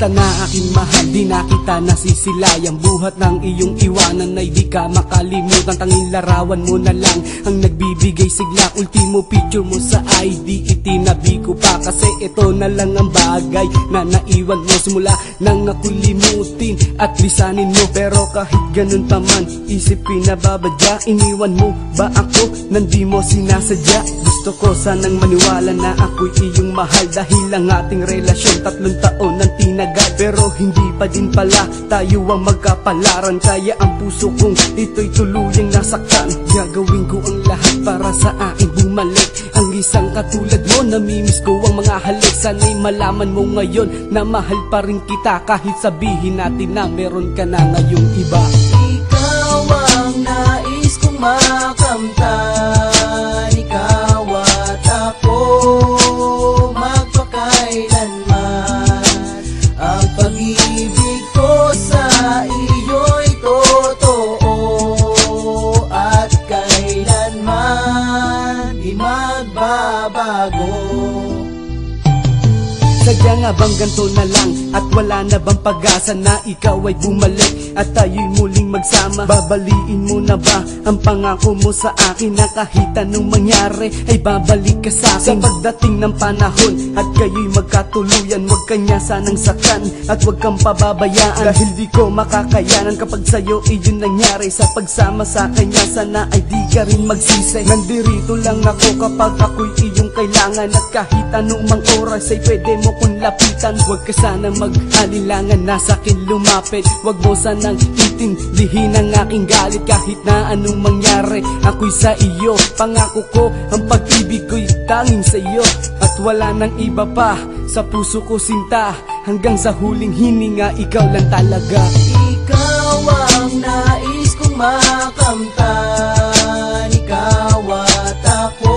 Kita na aking mahal, di na kita nasisilayang. Buhat ng iyong iwanan ay di ka makalimutan. Tanging larawan mo na lang ang nagbibigay sigla. Ultimo picture mo sa ID, itinabi ko pa. Kasi ito na lang ang bagay na naiwan mo. Simula nang nakulimutin at lisanin mo. Pero kahit ganun pa man, isip pinababadya. Iniwan mo ba ako nang di mo sinasadya? Gusto ko sanang maniwala na ako'y iyong mahal. Dahil ang ating relasyon 3 taon nang tinagal. Pero hindi pa din pala tayo ang magkapalaran. Kaya ang puso kong ito'y tuluyang nasaktan. Gagawin ko ang lahat para sa akin bumalik ang isang katulad mo. Namimiss ko ang mga halik. Sana'y malaman mo ngayon na mahal pa rin kita. Kahit sabihin natin na meron ka na ngayong iba. Ikaw ang nais kong makamtan. Ikaw at ako magpakailanman. Ang pag-ibig ko sa iyo'y totoo at kailanman di magbabago. Sadya nga bang ganito na lang at wala na bang pag-asa na ikaw ay bumalik at tayo'y muling magsama? Babaliin mo na ba ang pangako mo sa akin na kahit anong mangyari ay babalik ka sa akin? Sa pagdating ng panahon at kayo'y magkatuluyan, huwag kanya sanang saktan at huwag kang pababayaan. Dahil di ko makakayanan kapag sa'yo iyon nangyari. Sa pagsama sa kanya sana ay di ka rin magsisi. Nandirito lang ako kapag ako'y iyong kailangan. At kahit anong mang oras ay pwede mo kung lapitan. Huwag ka sanang mag-alilangan na sa'kin lumapit. Huwag mo sanang intindihin ang aking galit. Kahit na anong mangyari, ako'y sa iyo. Pangako ko, ang pag-ibig ko'y tanging sa iyo. At wala nang iba pa sa puso ko sinta. Hanggang sa huling hininga, ikaw lang talaga. Ikaw ang nais kong makamtan. Ikaw at ako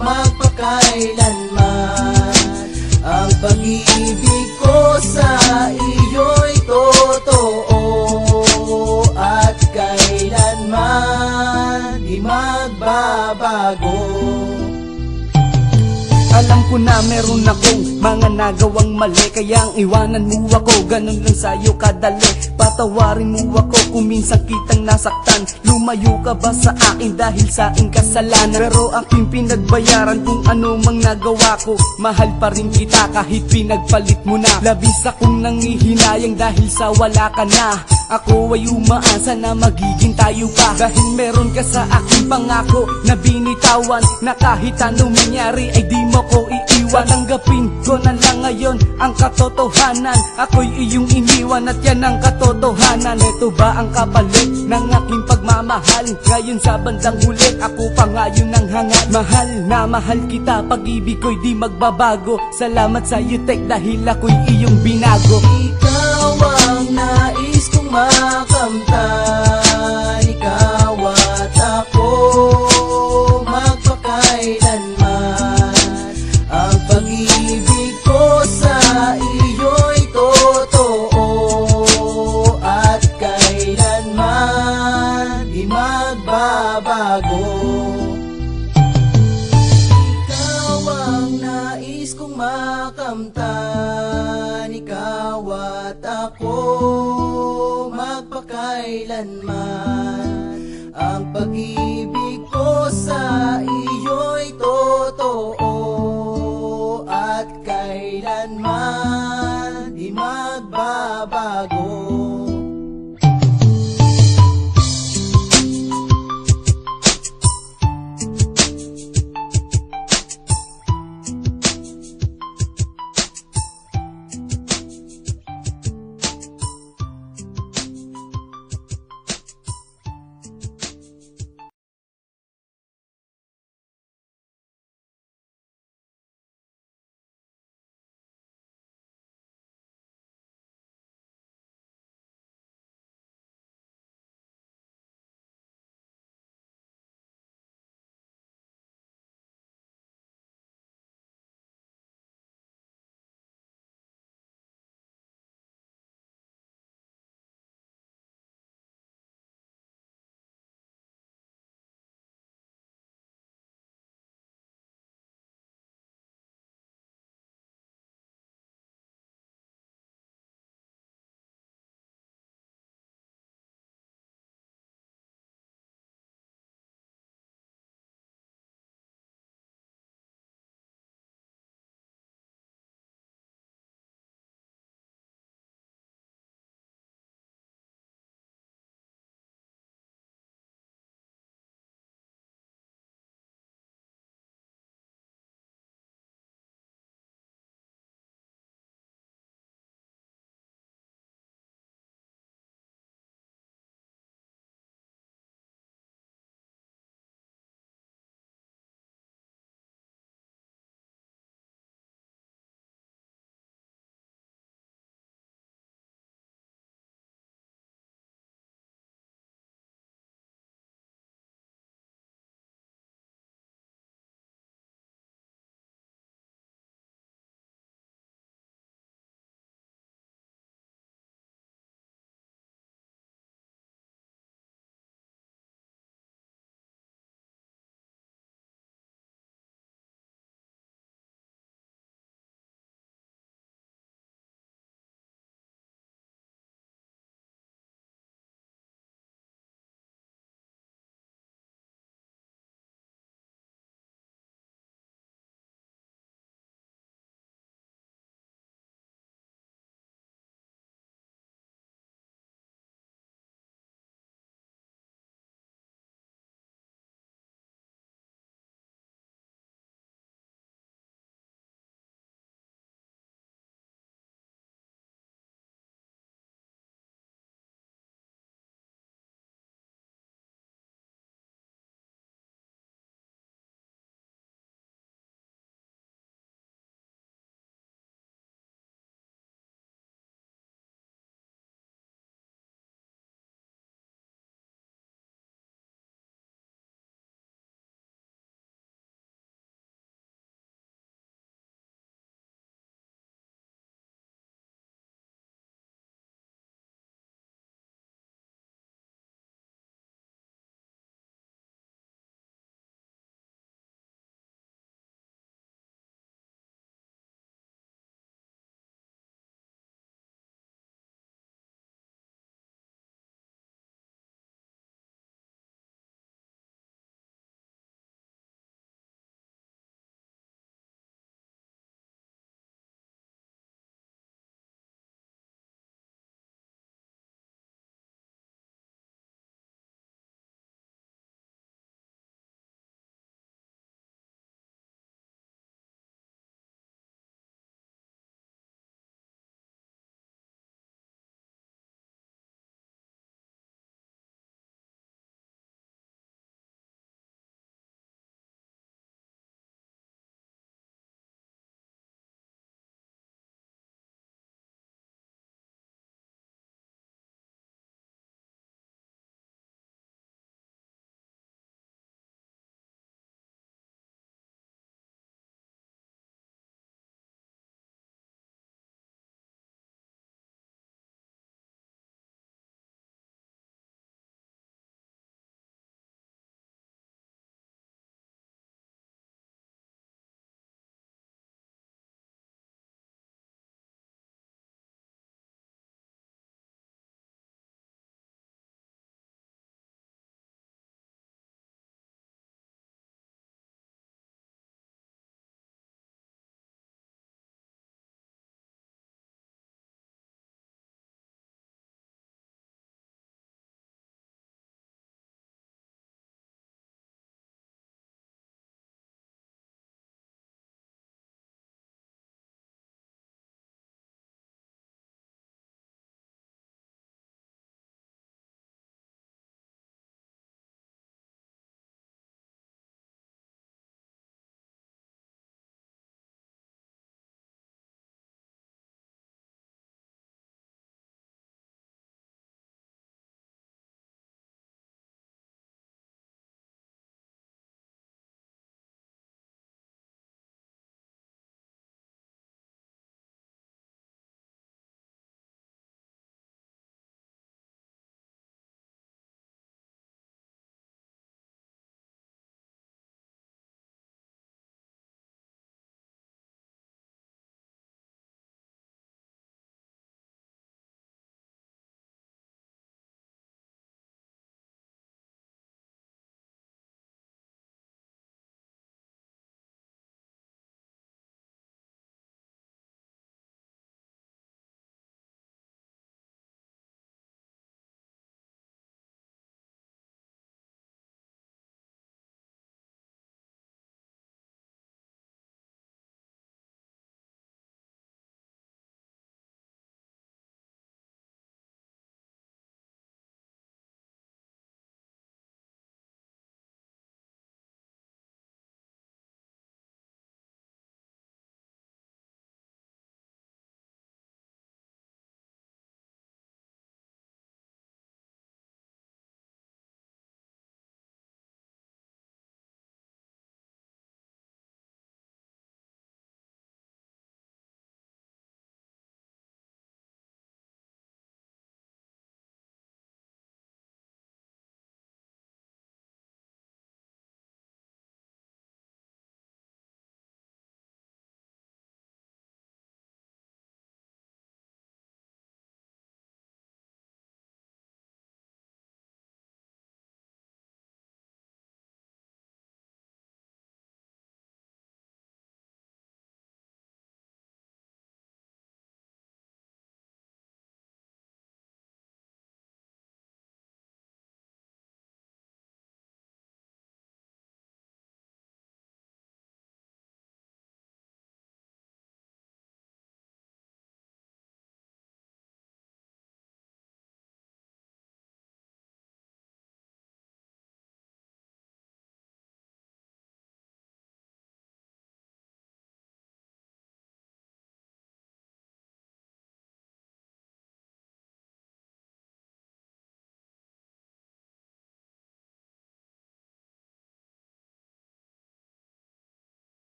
magpakailanman. Ang pag-ibig ko sa iyo'y totoo at kailanman di magbabago. Alam ko na meron akong mga nagawang mali, kaya ang iwanan mo ako, ganun lang sa'yo kadali. Patawarin mo ako kung minsan kitang nasaktan. Lumayo ka ba sa akin dahil sa aking kasalanan? Pero aking pinagbayaran kung ano mang nagawa ko. Mahal pa rin kita kahit pinagpalit mo na. Labis akong nangihinayang dahil sa wala ka na. Ako ay umaasa na magiging tayo pa. Dahil meron ka sa aking pangako na binitawan, na kahit anong mangyari ay di mo ko iiwan. Tanggapin ko na lang ngayon ang katotohanan. Ako'y iyong iniwan at yan ang katotohanan. Ito ba ang kapalit ng aking pagmamahal? Ngayon sa bandang huli, ako pa ngayon ang hangat. Mahal na mahal kita, pag-ibig ko'y di magbabago. Salamat sa iyo, Tek, dahil ako'y iyong binago. Ikaw ang nais kong makamtan. Ikaw at ako magpakailanman. Ang pag-ibig ko sa iyo'y totoo at kailanman di magbabago. Ikaw ang nais kong makamtan. Ikaw at ako magpakailanman. Ang pag-ibig ko sa iyo'y totoo at kailanman di magbabago.